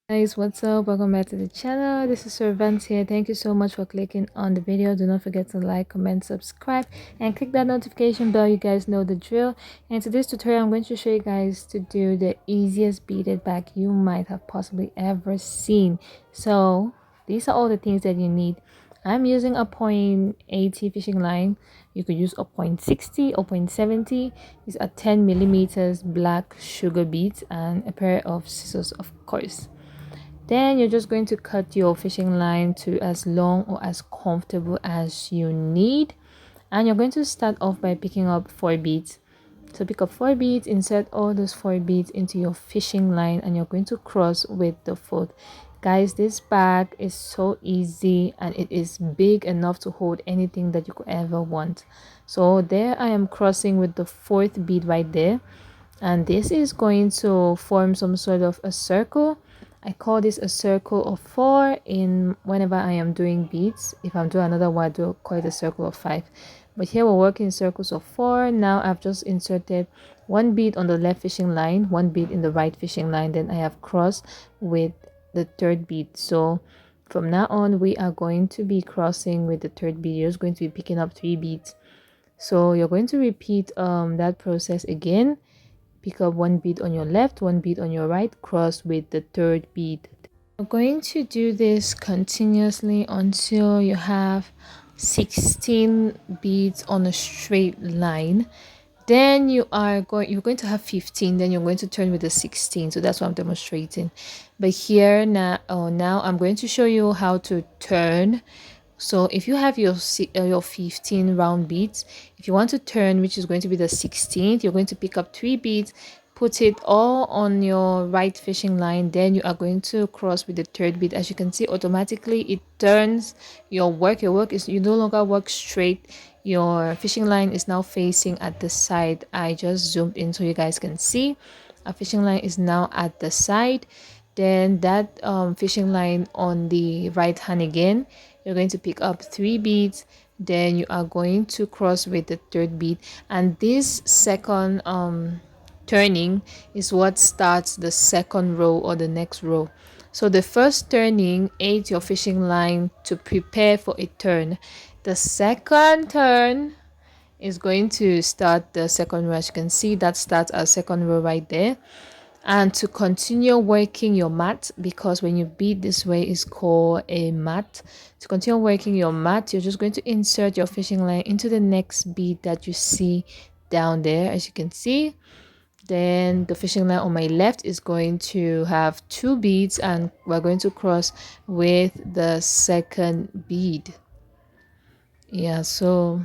Guys, what's up? Welcome back to the channel. This is Servant here. Thank you so much for clicking on the video. Do not forget to like, comment, subscribe, and click that notification bell. You guys know the drill. And today's tutorial, I'm going to show you guys to do the easiest beaded bag you might have possibly ever seen. So these are all the things that you need. I'm using a 0.80 fishing line. You could use a 0.60 or 0.70. These are 10 millimeters black sugar beads and a pair of scissors, of course. Then you're just going to cut your fishing line to as long or as comfortable as you need. And you're going to start off by picking up 4 beads. So pick up 4 beads, insert all those 4 beads into your fishing line, and you're going to cross with the fourth. Guys, this bag is so easy and it is big enough to hold anything that you could ever want. So there I am crossing with the 4th bead right there, and this is going to form some sort of a circle. I call this a circle of 4 in whenever I am doing beads. If I'm doing another one, I do call it a circle of 5. But here we're working in circles of 4. Now I've just inserted 1 bead on the left fishing line, 1 bead in the right fishing line. Then I have crossed with the 3rd bead. So from now on, we are going to be crossing with the 3rd bead. You're just going to be picking up 3 beads. So you're going to repeat that process again. Pick up 1 bead on your left, 1 bead on your right, cross with the 3rd bead. We're going to do this continuously until you have 16 beads on a straight line. Then you're going to have 15, then you're going to turn with the 16. So that's what I'm demonstrating. But here now I'm going to show you how to turn. So if you have your 15 round beads, if you want to turn, which is going to be the 16th, you're going to pick up 3 beads, put it all on your right fishing line. Then you are going to cross with the 3rd bead. As you can see, automatically it turns your work. Your work is, you no longer work straight. Your fishing line is now facing at the side. I just zoomed in so you guys can see. Our fishing line is now at the side. Then that fishing line on the right hand again, you're going to pick up 3 beads. Then you are going to cross with the 3rd bead, and this second turning is what starts the 2nd row or the next row. So the first turning aids your fishing line to prepare for a turn. The second turn is going to start the 2nd row. As you can see, that starts our 2nd row right there. And to continue working your mat, because when you bead this way is called a mat, to continue working your mat, you're just going to insert your fishing line into the next bead that you see down there. As you can see, then the fishing line on my left is going to have 2 beads, and we're going to cross with the 2nd bead. Yeah, so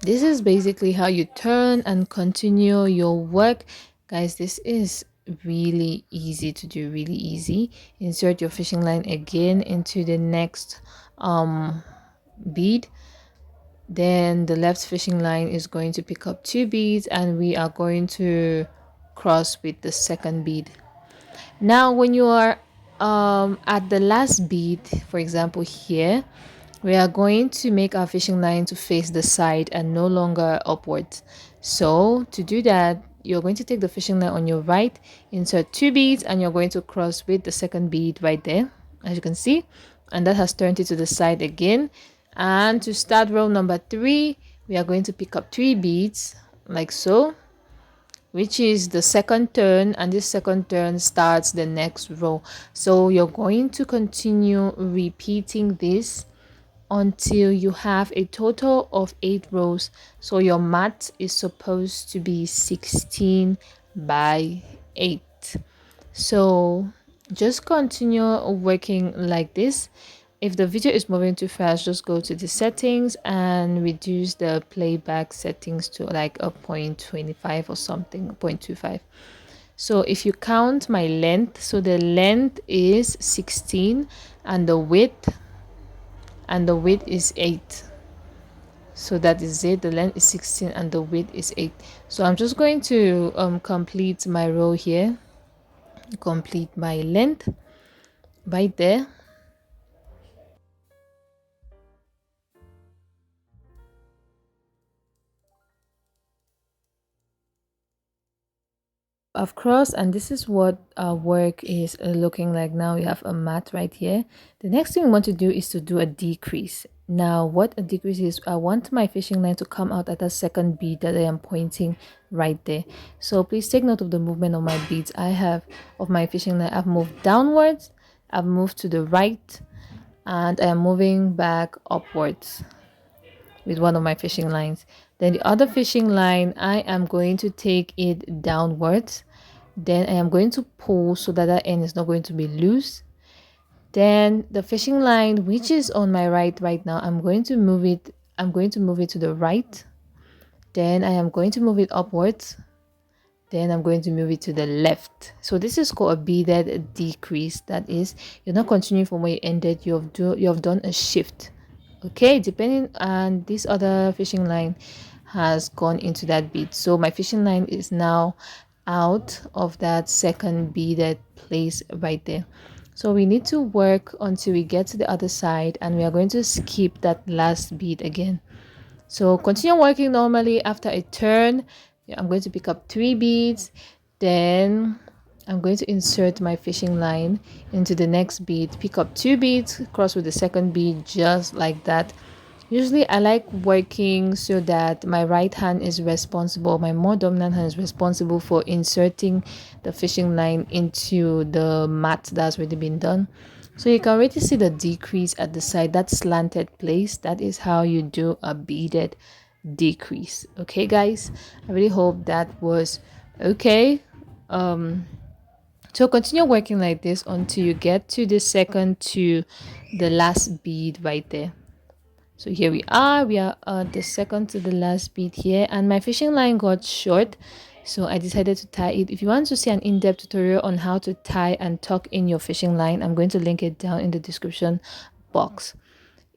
this is basically how you turn and continue your work. Guys, this is really easy to do, really easy. Insert your fishing line again into the next bead. Then the left fishing line is going to pick up 2 beads, and we are going to cross with the 2nd bead. Now when you are at the last bead, for example here, we are going to make our fishing line to face the side and no longer upwards. So to do that, you're going to take the fishing line on your right, insert 2 beads, and you're going to cross with the 2nd bead right there, as you can see, and that has turned it to the side again. And to start row number 3, we are going to pick up 3 beads like so, which is the 2nd turn, and this 2nd turn starts the next row. So you're going to continue repeating this until you have a total of 8 rows. So your mat is supposed to be 16 by 8. So just continue working like this. If the video is moving too fast, just go to the settings and reduce the playback settings to like a 0.25 or something, 0.25. So if you count my length, so the length is 16 and the width is 8. So that is it. The length is 16 and the width is 8. So I'm just going to complete my row here, complete my length right there. I've crossed, and this is what our work is looking like now. We have a mat right here. The next thing we want to do is to do a decrease. Now what a decrease is, I want my fishing line to come out at a second bead that I am pointing right there. So please take note of the movement of my beads. I have of my fishing line, I've moved downwards, I've moved to the right, and I am moving back upwards with one of my fishing lines. Then the other fishing line, I am going to take it downwards. Then I am going to pull so that that end is not going to be loose. Then the fishing line, which is on my right now, I'm going to move it to the right. Then I am going to move it upwards. Then I'm going to move it to the left. So this is called a beaded decrease. That is, you're not continuing from where you ended, you have done a shift. Okay, depending on this other fishing line has gone into that bead. So my fishing line is now out of that second beaded place right there. So we need to work until we get to the other side, and we are going to skip that last bead again. So continue working normally. After a turn, I'm going to pick up 3 beads. Then I'm going to insert my fishing line into the next bead, pick up 2 beads, cross with the second bead, just like that. Usually I like working so that my right hand is responsible, my more dominant hand is responsible for inserting the fishing line into the mat that's already been done. So you can already see the decrease at the side, that slanted place. That is how you do a beaded decrease. Okay guys, I really hope that was okay. So continue working like this until you get to the second to the last bead right there. So here we are the second to the last bead here, and my fishing line got short, so I decided to tie it. If you want to see an in-depth tutorial on how to tie and tuck in your fishing line, I'm going to link it down in the description box.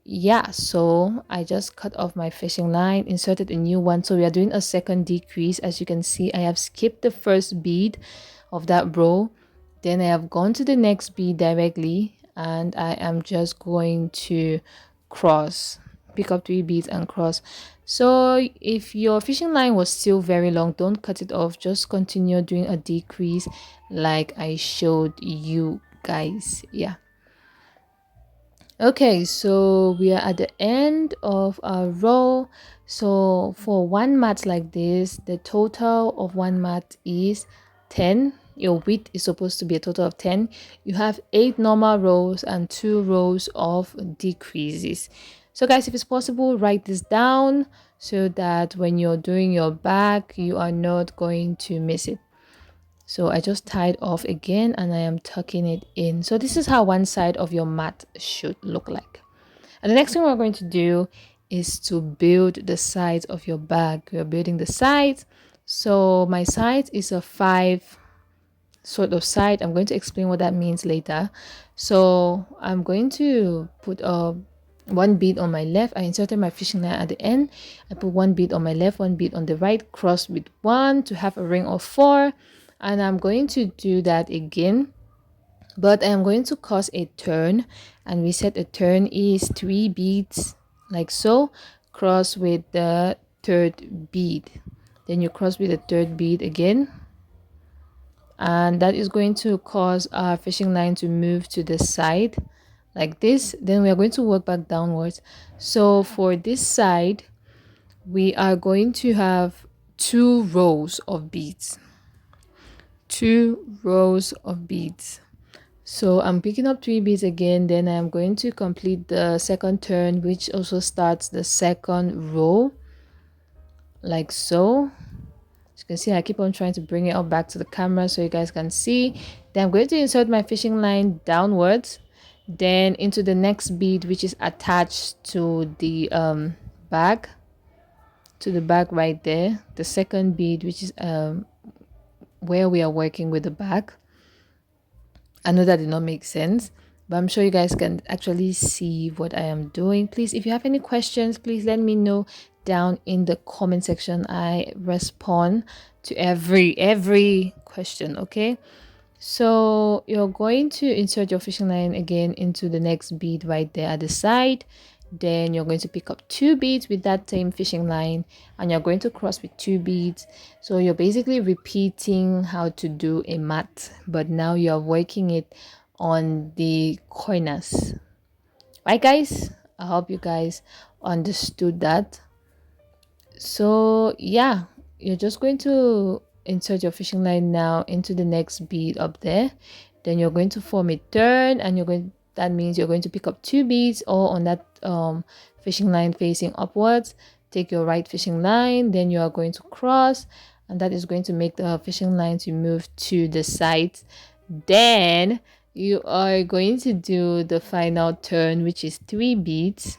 Yeah, so I just cut off my fishing line, inserted a new one. So we are doing a second decrease. As you can see, I have skipped the first bead of that row, then I have gone to the next bead directly, and I am just going to cross, pick up 3 beads and cross. So if your fishing line was still very long, don't cut it off, just continue doing a decrease like I showed you guys. Yeah. Okay, so we are at the end of our row. So for one mat like this, the total of one mat is 10. Your width is supposed to be a total of 10. You have 8 normal rows and 2 rows of decreases. So guys, if it's possible, write this down so that when you're doing your bag, you are not going to miss it. So I just tied off again, and I am tucking it in. So this is how one side of your mat should look like. And the next thing we're going to do is to build the sides of your bag. We're building the sides. So my side is a 5 sort of side. I'm going to explain what that means later. So I'm going to put a 1 bead on my left. I inserted my fishing line at the end. I put 1 bead on my left, 1 bead on the right, cross with 1 to have a ring of 4. And I'm going to do that again, but I'm going to cause a turn, and we said a turn is 3 beads like so, cross with the 3rd bead, then you cross with the 3rd bead again, and that is going to cause our fishing line to move to the side like this. Then we are going to work back downwards. So for this side, we are going to have 2 rows of beads. 2 rows of beads. So I'm picking up 3 beads again, then I'm going to complete the second turn, which also starts the second row like so. As you can see, I keep on trying to bring it up back to the camera so you guys can see. Then I'm going to insert my fishing line downwards, then into the next bead, which is attached to the bag, right there, the second bead, which is where we are working with the bag. I know that did not make sense, but I'm sure you guys can actually see what I am doing. Please, if you have any questions, please let me know down in the comment section. I respond to every question. Okay, so you're going to insert your fishing line again into the next bead right there at the side, then you're going to pick up 2 beads with that same fishing line, and you're going to cross with 2 beads. So you're basically repeating how to do a mat, but now you're working it on the corners. Right, guys? I hope you guys understood that. So yeah, you're just going to insert your fishing line now into the next bead up there. Then you're going to form a turn, and that means you're going to pick up 2 beads all on that fishing line facing upwards. Take your right fishing line, then you are going to cross, and that is going to make the fishing line to move to the side. Then you are going to do the final turn, which is 3 beads,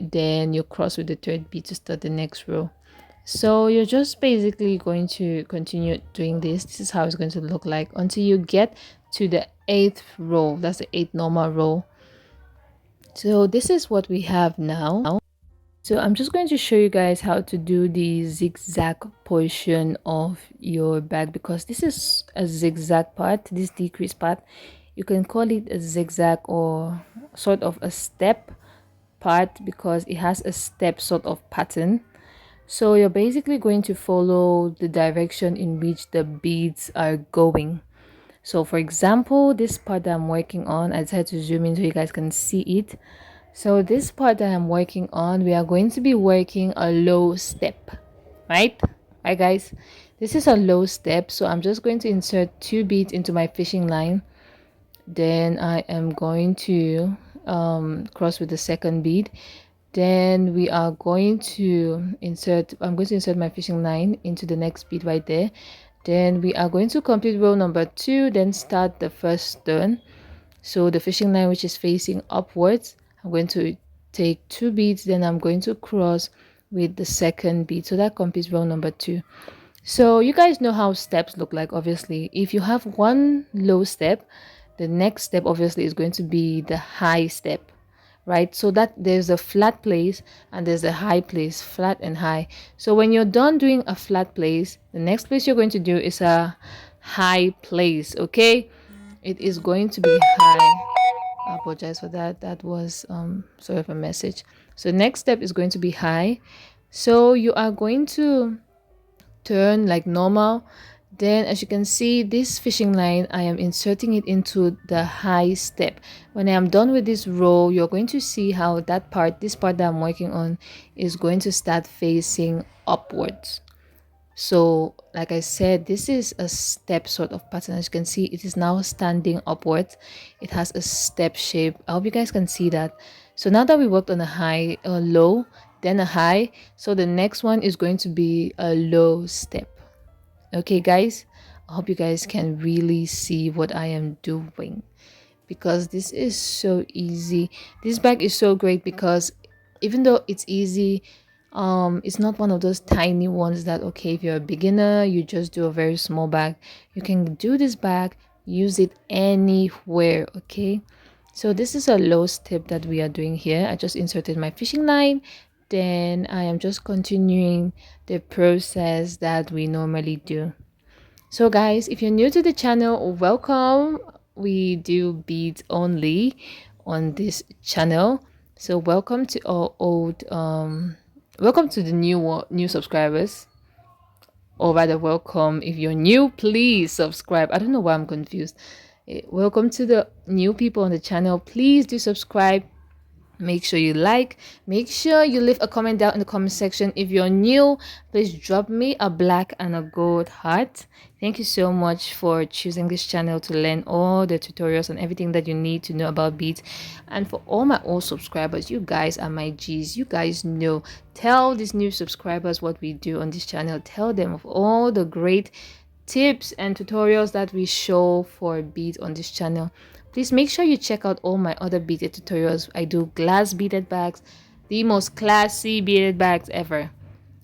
then you cross with the 3rd bead to start the next row. So you're just basically going to continue doing this is how it's going to look like until you get to the 8th row. That's the 8th normal row. So this is what we have now. So I'm just going to show you guys how to do the zigzag portion of your bag, because this is a zigzag part, this decrease part. You can call it a zigzag or sort of a step part because it has a step sort of pattern. So you're basically going to follow the direction in which the beads are going. So for example, this part that I'm working on, I decided to zoom in so you guys can see it. So this part that I'm working on, we are going to be working a low step, right? Right, guys? This is a low step, so I'm just going to insert 2 beads into my fishing line. Then I am going to cross with the 2nd bead. Then we are going to I'm going to insert my fishing line into the next bead right there. Then we are going to complete row number 2, then start the first turn. So the fishing line which is facing upwards, I'm going to take 2 beads, then I'm going to cross with the 2nd bead. So that completes row number 2. So you guys know how steps look like. Obviously, if you have one low step, the next step obviously is going to be the high step, right? So that there's a flat place and there's a high place, flat and high. So when you're done doing a flat place, the next place you're going to do is a high place. Okay, it is going to be high. I apologize for that. That was sort of a message. So next step is going to be high. So you are going to turn like normal. Then as you can see, this fishing line, I am inserting it into the high step. When I am done with this row, you're going to see how this part that I'm working on is going to start facing upwards. So like I said, this is a step sort of pattern. As you can see, it is now standing upwards. It has a step shape. I hope you guys can see that. So now that we worked on a low, then a high, so the next one is going to be a low step. Okay, guys, I hope you guys can really see what I am doing, because this is so easy. This bag is so great because even though it's easy, it's not one of those tiny ones that, okay, if you're a beginner, you just do a very small bag. You can do this bag, use it anywhere. Okay, so this is a low step that we are doing here. I just inserted my fishing line, then I am just continuing the process that we normally do. So guys, if you're new to the channel, welcome. We do beads only on this channel. So welcome to our welcome to the new subscribers, or rather welcome if you're new. Please subscribe. I don't know why I'm confused. Welcome to the new people on the channel. Please do subscribe. Make sure you like, make sure you leave a comment down in the comment section. If you're new, please drop me a black and a gold heart. Thank you so much for choosing this channel to learn all the tutorials and everything that you need to know about beads. And for all my old subscribers, you guys are my G's. You guys know. Tell these new subscribers what we do on this channel. Tell them of all the great tips and tutorials that we show for beads on this channel. Please make sure you check out all my other beaded tutorials. I do glass beaded bags, the most classy beaded bags ever.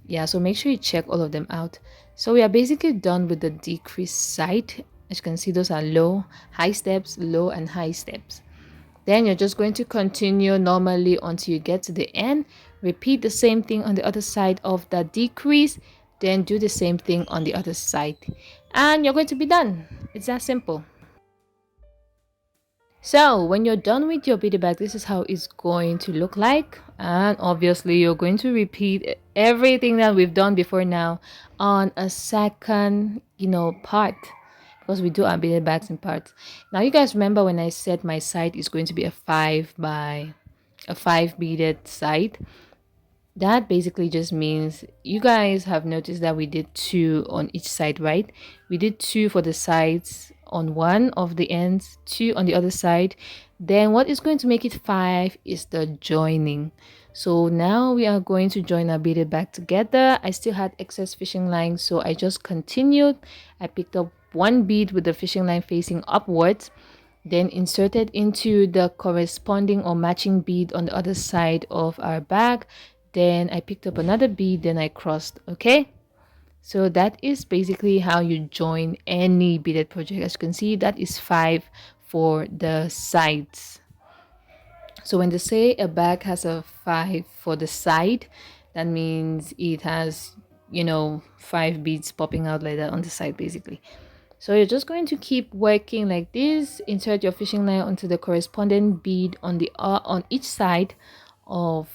Yeah, so make sure you check all of them out. So we are basically done with the decrease side. As you can see, those are low, high steps, low and high steps. Then you're just going to continue normally until you get to the end. Repeat the same thing on the other side of the decrease. Then do the same thing on the other side. And you're going to be done. It's that simple. So when you're done with your beaded bag, this is how it's going to look like. And obviously you're going to repeat everything that we've done before now on a second, part, because we do our beaded bags in parts. Now you guys remember when I said my side is going to be a five beaded side. That basically just means you guys have noticed that we did two on each side, right? We did two for the sides on one of the ends, two on the other side. Then what is going to make it five is the joining. So now we are going to join our beaded back together. I still had excess fishing line, so I just continued. I picked up one bead with the fishing line facing upwards, then inserted into the corresponding or matching bead on the other side of our bag. Then I picked up another bead, then I crossed. Okay, so that is basically how you join any beaded project. As you can see, that is five for the sides. So when they say a bag has a five for the side, that means it has, five beads popping out like that on the side basically. So you're just going to keep working like this. Insert your fishing line onto the corresponding bead on the on each side of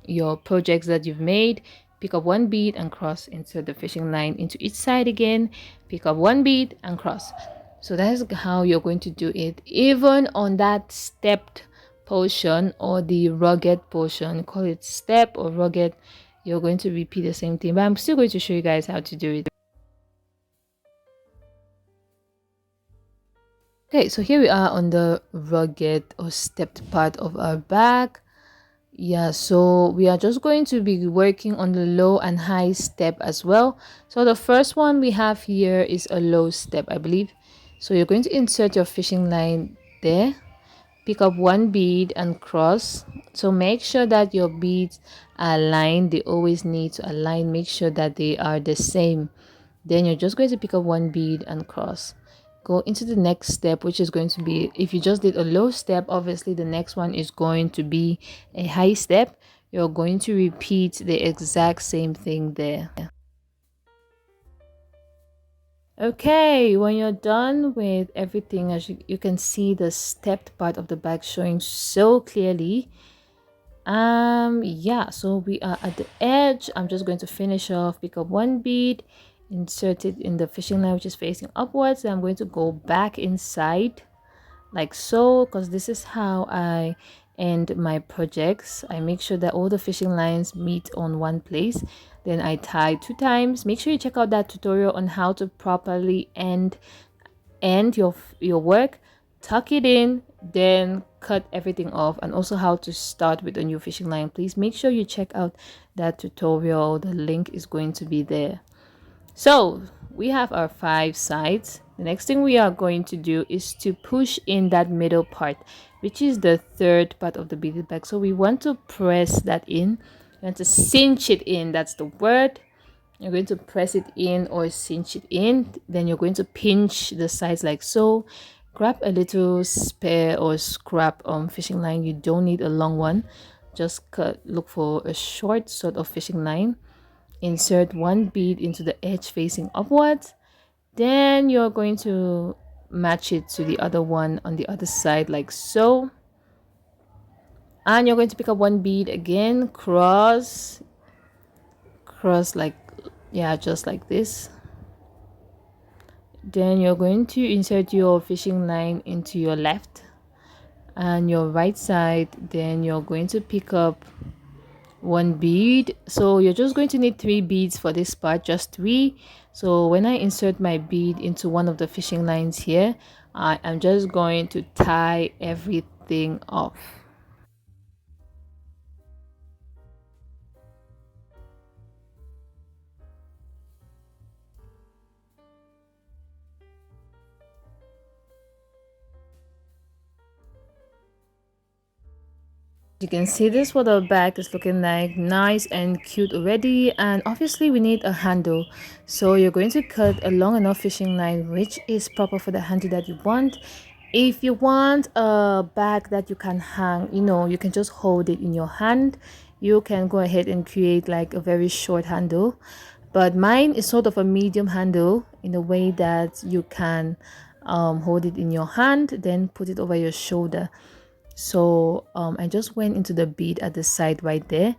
your projects that you've made. Pick up one bead and cross. Insert the fishing line into each side again. Pick up one bead and cross. So that's how you're going to do it. Even on that stepped portion or the rugged portion, call it step or rugged, you're going to repeat the same thing. But I'm still going to show you guys how to do it. Okay, so here we are on the rugged or stepped part of our bag. Yeah, so we are just going to be working on the low and high step as well. So the first one we have here is a low step, I believe. So you're going to insert your fishing line there, pick up one bead and cross. So make sure that your beads are aligned. They always need to align. Make sure that they are the same. Then you're just going to pick up one bead and cross. Go into the next step, which is going to be, if you just did a low step, obviously the next one is going to be a high step. You're going to repeat the exact same thing there. Okay, when you're done with everything, as you can see the stepped part of the bag showing so clearly. Yeah, so we are at the edge. I'm just going to finish off, pick up one bead, insert it in the fishing line which is facing upwards, and I'm going to go back inside like so, because this is how I end my projects. I make sure that all the fishing lines meet on one place, then I tie two times. Make sure you check out that tutorial on how to properly end your work, tuck it in, then cut everything off, and also how to start with a new fishing line. Please make sure you check out that tutorial. The link is going to be there. So we have our five sides. The next thing we are going to do is to push in that middle part, which is the third part of the beaded bag. So we want to press that in. We want to cinch it in. That's the word. You're going to press it in or cinch it in. Then you're going to pinch the sides like so. Grab a little spare or scrap fishing line. You don't need a long one. Just look for a short sort of fishing line. Insert one bead into the edge facing upwards. Then you're going to match it to the other one on the other side like so. And you're going to pick up one bead again, cross like, yeah, just like this. Then you're going to insert your fishing line into your left and your right side. Then you're going to pick up one bead. So you're just going to need three beads for this part, just three. So when I insert my bead into one of the fishing lines here, I am just going to tie everything off. You can see this what our bag is looking like, nice and cute already. And obviously we need a handle, so you're going to cut a long enough fishing line which is proper for the handle that you want. If you want a bag that you can hang, you can just hold it in your hand, you can go ahead and create like a very short handle. But mine is sort of a medium handle in a way that you can hold it in your hand, then put it over your shoulder. So I just went into the bead at the side right there.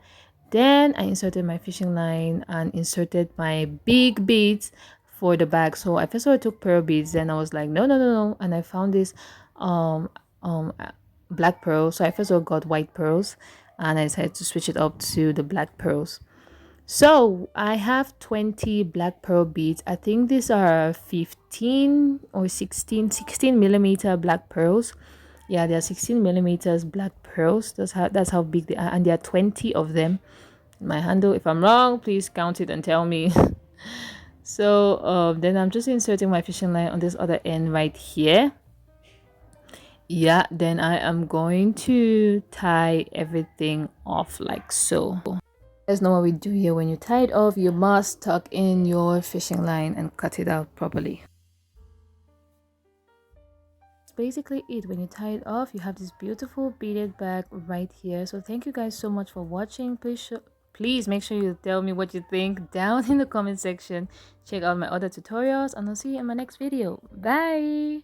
Then I inserted my fishing line and inserted my big beads for the bag. So I first of all took pearl beads, then I was like, no, no, no, no. And I found this um black pearl. So I first of all got white pearls and I decided to switch it up to the black pearls. So I have 20 black pearl beads. I think these are 15 or 16 millimeter black pearls. Yeah, they are 16 millimeters black pearls. That's how big they are, and there are 20 of them. My handle, if I'm wrong, please count it and tell me. So then I'm just inserting my fishing line on this other end right here. Yeah, then I am going to tie everything off like so. That's not what we do here. When you tie it off, you must tuck in your fishing line and cut it out properly. That's basically it. When you tie it off, you have this beautiful beaded bag right here. So thank you guys so much for watching. Please make sure you tell me what you think down in the comment section. Check out my other tutorials and I'll see you in my next video. Bye.